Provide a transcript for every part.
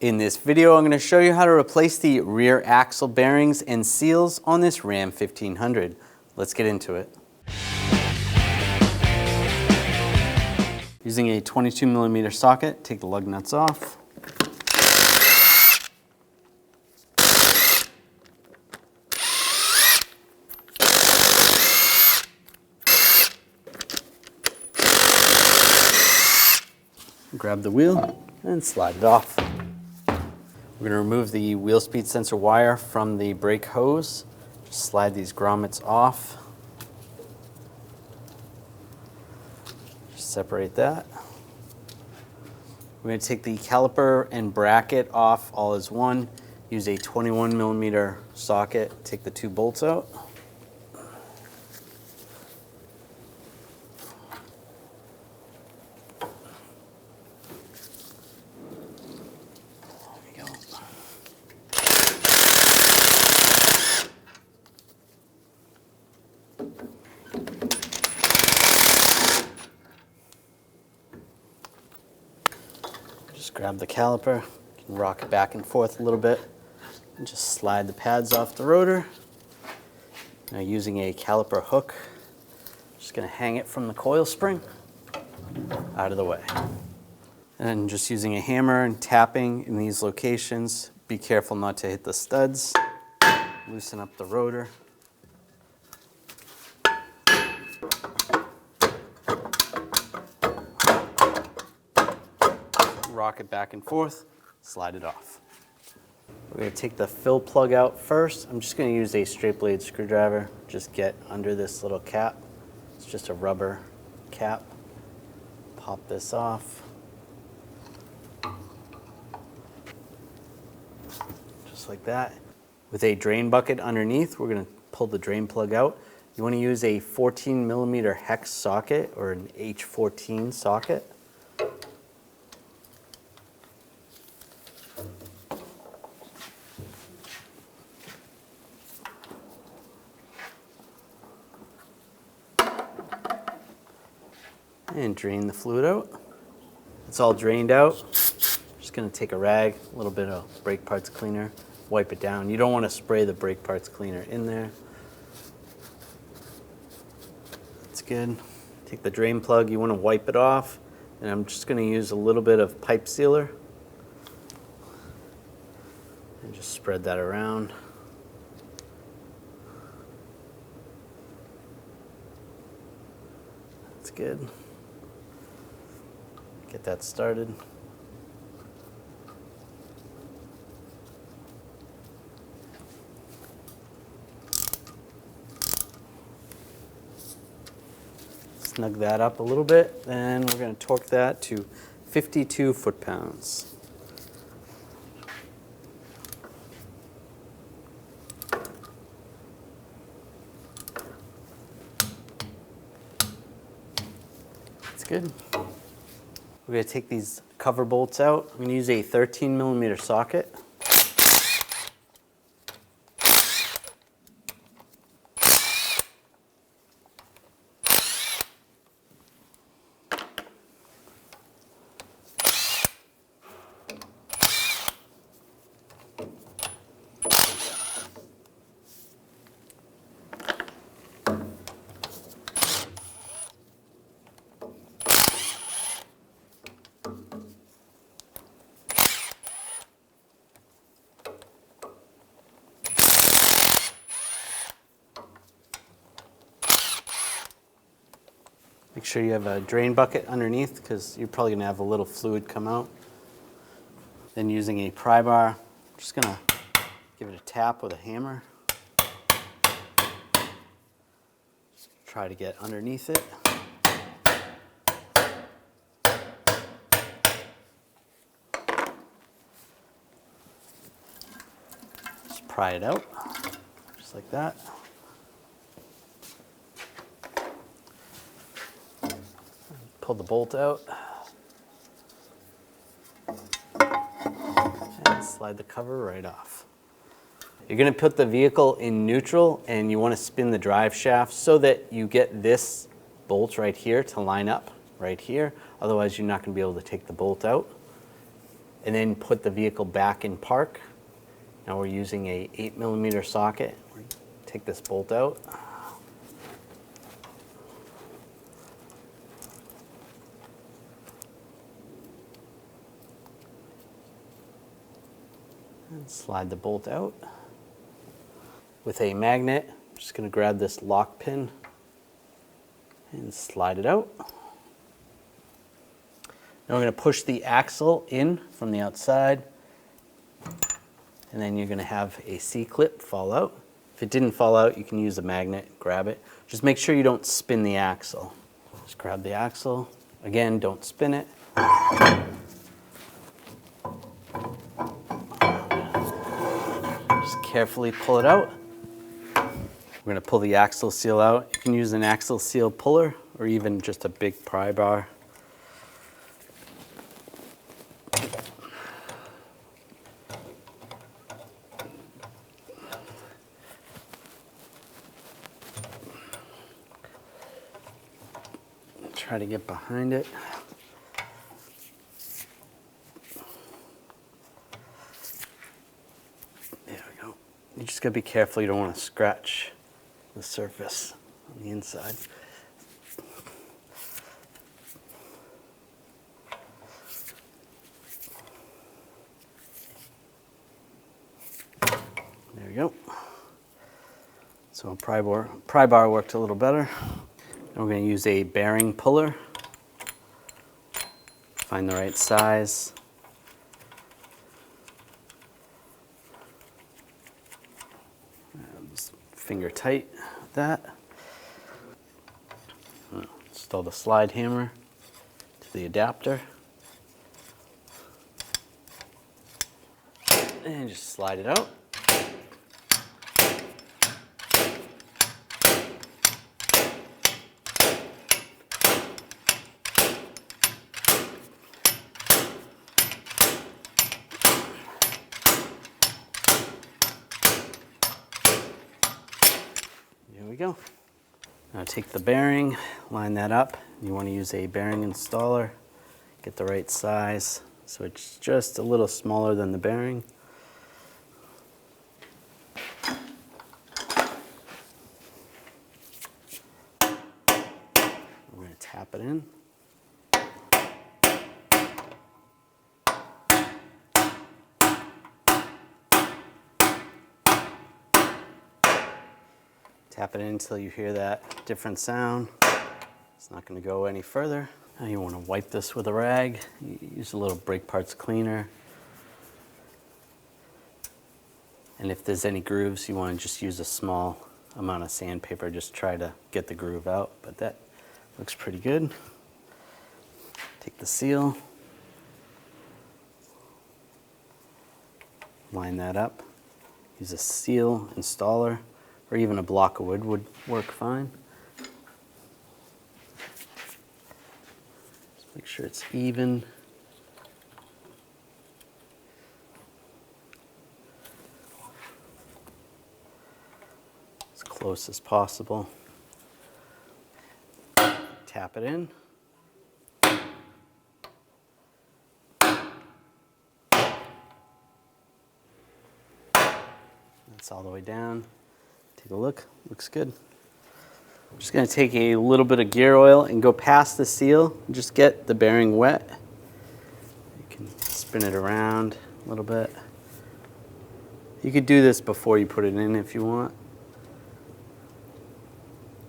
In this video, I'm going to show you how to replace the rear axle bearings and seals on this Ram 1500. Let's get into it. Using a 22mm socket, take the lug nuts off. Grab the wheel and slide it off. We're going to remove the wheel speed sensor wire from the brake hose. Just slide these grommets off. Just separate that. We're going to take the caliper and bracket off all as one. Use a 21mm socket. Take the two bolts out. Just grab the caliper, you can rock it back and forth a little bit, and just slide the pads off the rotor. Now using a caliper hook, just going to hang it from the coil spring out of the way. And just using a hammer and tapping in these locations, be careful not to hit the studs, loosen up the rotor. Rock it back and forth, slide it off. We're going to take the fill plug out first. I'm just going to use a straight blade screwdriver. Just get under this little cap. It's just a rubber cap. Pop this off. Just like that. With a drain bucket underneath, we're going to pull the drain plug out. You want to use a 14mm hex socket or an H14 socket. And drain the fluid out. It's all drained out. Just going to take a rag, a little bit of brake parts cleaner, wipe it down. You don't want to spray the brake parts cleaner in there. That's good. Take the drain plug, you want to wipe it off, and I'm just going to use a little bit of pipe sealer and just spread that around. That's good. Get that started. Snug that up a little bit, then we're going to torque that to 52 foot-pounds. That's good. We're going to take these cover bolts out. I'm going to use a 13mm socket. Make sure you have a drain bucket underneath because you're probably going to have a little fluid come out. Then using a pry bar, I'm just going to give it a tap with a hammer. Just try to get underneath it. Just pry it out, just like that. Pull the bolt out and slide the cover right off. You're going to put the vehicle in neutral and you want to spin the drive shaft so that you get this bolt right here to line up right here. Otherwise you're not going to be able to take the bolt out. and then put the vehicle back in park. Now we're using a 8mm socket. Take this bolt out. And slide the bolt out. With a magnet, I'm just going to grab this lock pin and slide it out. Now we're going to push the axle in from the outside, and then you're going to have a C-clip fall out. If it didn't fall out, you can use a magnet, grab it. Just make sure you don't spin the axle. Just grab the axle. Again, don't spin it. Just carefully pull it out. We're going to pull the axle seal out. You can use an axle seal puller or even just a big pry bar. Try to get behind it. There we go. You just gotta be careful, you don't want to scratch the surface on the inside. There we go. So a pry bar worked a little better. Now we're going to use a bearing puller. Find the right size. Just finger tight with that. Install the slide hammer to the adapter. And just slide it out. There we go. Now take the bearing, line that up. You want to use a bearing installer. Get the right size so it's just a little smaller than the bearing. We're going to tap it in. Tap it in until you hear that different sound. It's not going to go any further. Now you want to wipe this with a rag. Use a little brake parts cleaner. And if there's any grooves, you want to just use a small amount of sandpaper. Just try to get the groove out, but that looks pretty good. Take the seal. Line that up. Use a seal installer. Or even a block of wood would work fine. Just make sure it's even. As close as possible. Tap it in. That's all the way down. Take a look, looks good. I'm just going to take a little bit of gear oil and go past the seal and just get the bearing wet. You can spin it around a little bit. You could do this before you put it in if you want.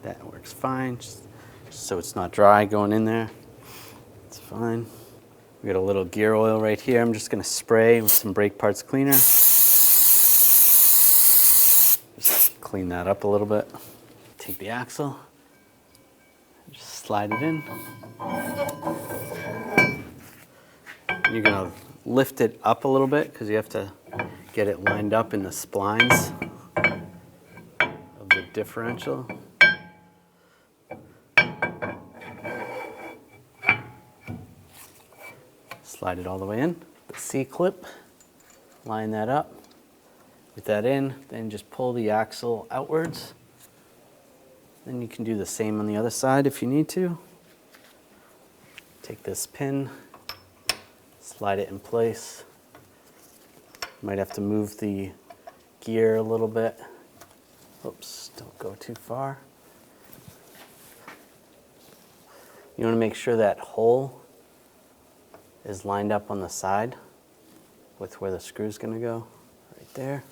That works fine, just so it's not dry going in there. It's fine. We got a little gear oil right here. I'm just going to spray with some brake parts cleaner. Clean that up a little bit. Take the axle, just slide it in. You're gonna lift it up a little bit because you have to get it lined up in the splines of the differential. Slide it all the way in. The C-clip, line that up. With that in, then just pull the axle outwards. Then you can do the same on the other side if you need to. Take this pin, slide it in place. Might have to move the gear a little bit. Oops, don't go too far. You want to make sure that hole is lined up on the side with where the screw is going to go, right there.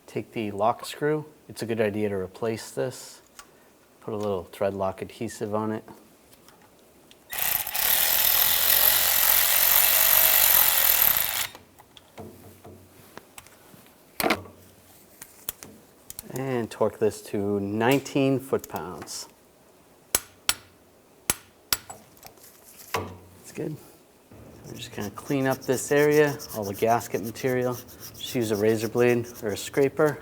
Take the lock screw. It's a good idea to replace this. Put a little thread lock adhesive on it. And torque this to 19 foot-pounds. That's good. I'm just going to clean up this area, all the gasket material. Just use a razor blade or a scraper.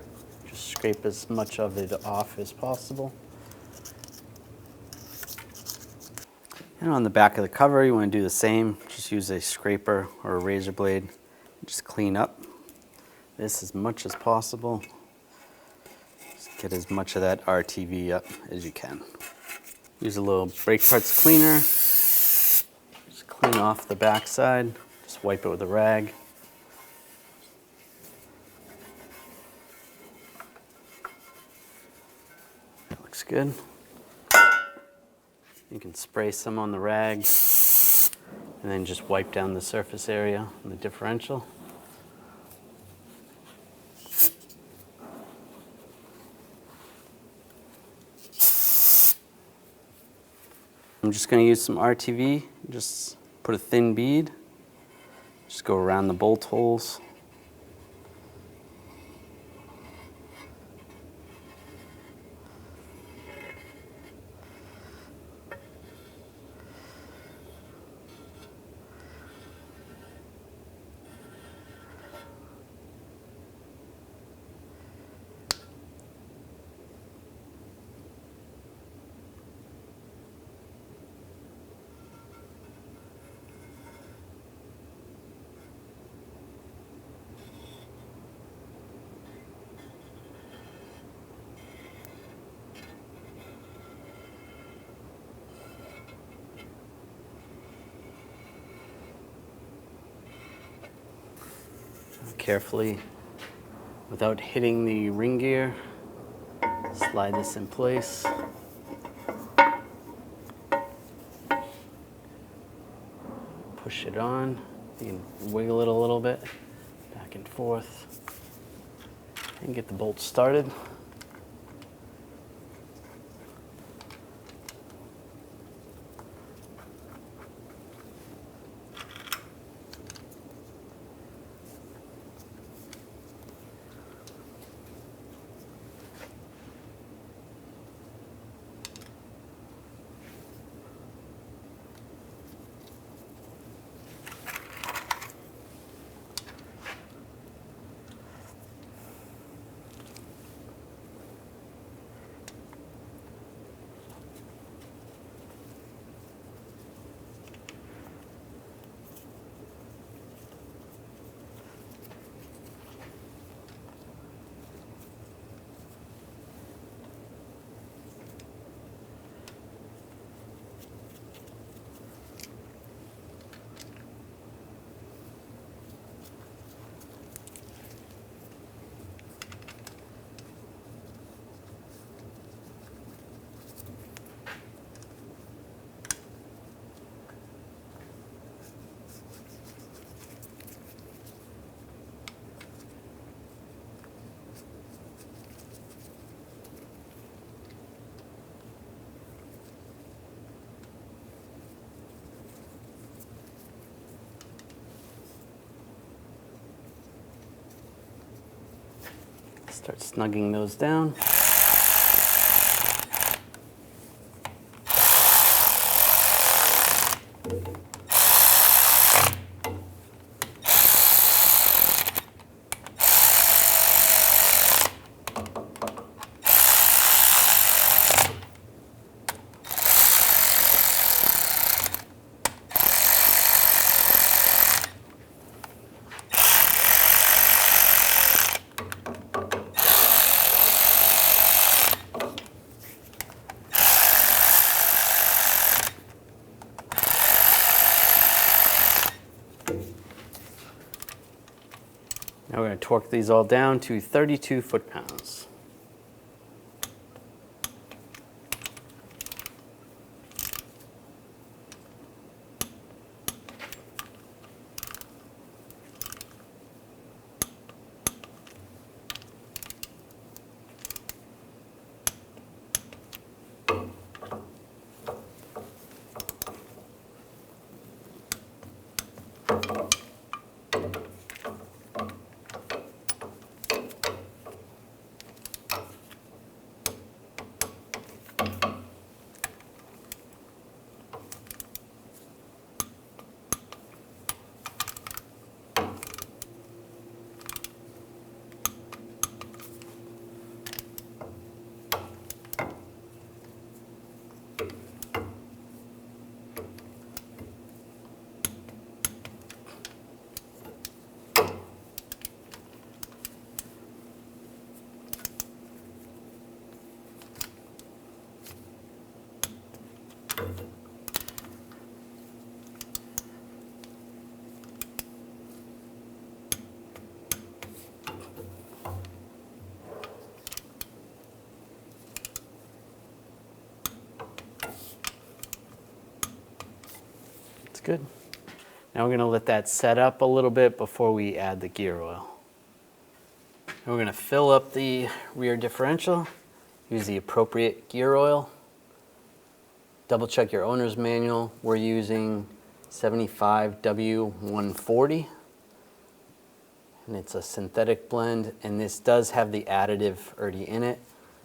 Just scrape as much of it off as possible. And on the back of the cover, you want to do the same. Just use a scraper or a razor blade. Just clean up this as much as possible. Just get as much of that RTV up as you can. Use a little brake parts cleaner. Just clean off the back side. Just wipe it with a rag. That looks good. You can spray some on the rag and then just wipe down the surface area on the differential. I'm just going to use some RTV, just put a thin bead, just go around the bolt holes. Carefully, without hitting the ring gear, slide this in place. Push it on. You can wiggle it a little bit, back and forth, and get the bolt started. Start snugging those down. Now we're going to torque these all down to 32 foot-pounds. Good. Now we're going to let that set up a little bit before we add the gear oil. And we're going to fill up the rear differential, use the appropriate gear oil. Double check your owner's manual. We're using 75W140, and it's a synthetic blend, and this does have the additive already in it.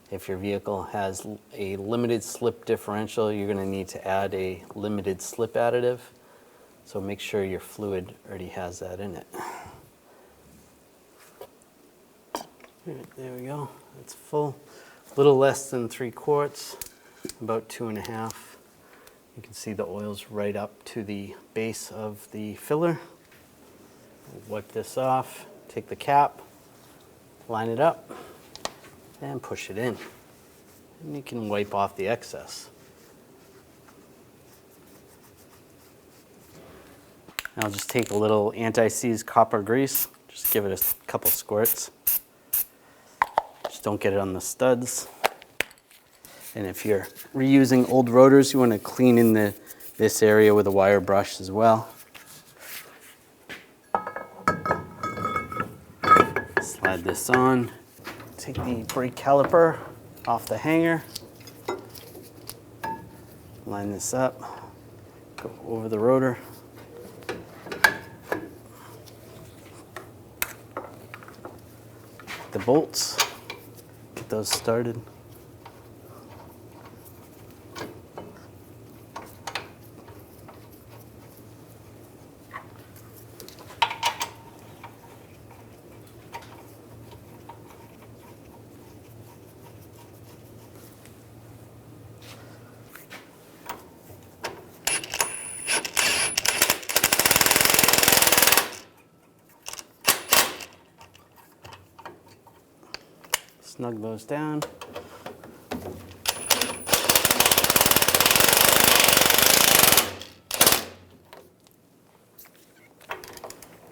If your vehicle has a limited slip differential, you're going to need to add a limited slip additive. So make sure your fluid already has that in it. Right, there we go. It's full. A little less than 3 quarts, about 2.5. You can see the oil's right up to the base of the filler. We'll wipe this off, take the cap, line it up, and push it in. And you can wipe off the excess. I'll just take a little anti-seize copper grease, just give it a couple squirts. Just don't get it on the studs. And if you're reusing old rotors, you want to clean in this area with a wire brush as well. Slide this on. Take the brake caliper off the hanger. Line this up. Go over the rotor. The bolts, get those started. Snug those down.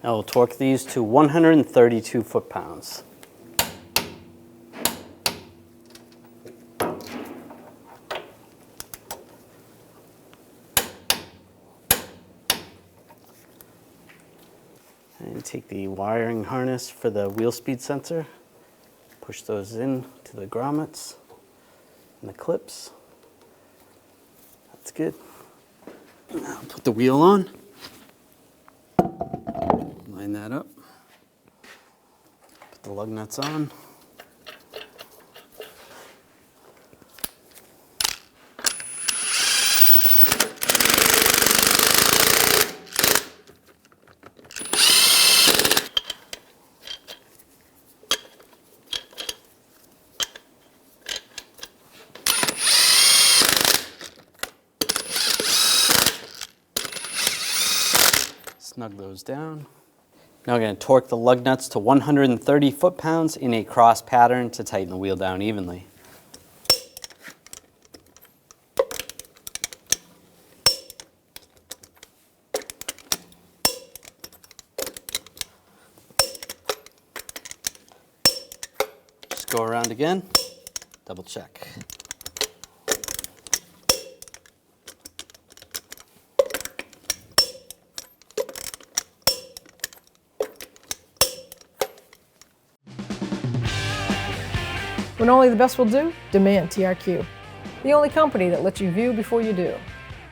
Now we'll torque these to 132 foot-pounds. And take the wiring harness for the wheel speed sensor. Push those in to the grommets and the clips. That's good. Now put the wheel on. Line that up. Put the lug nuts on. Snug those down. Now we're going to torque the lug nuts to 130 foot-pounds in a cross pattern to tighten the wheel down evenly. go around again, double check. When only the best will do, demand TRQ. The only company that lets you view before you do.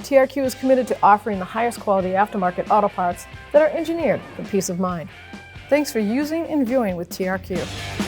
TRQ is committed to offering the highest quality aftermarket auto parts that are engineered for peace of mind. Thanks for using and viewing with TRQ.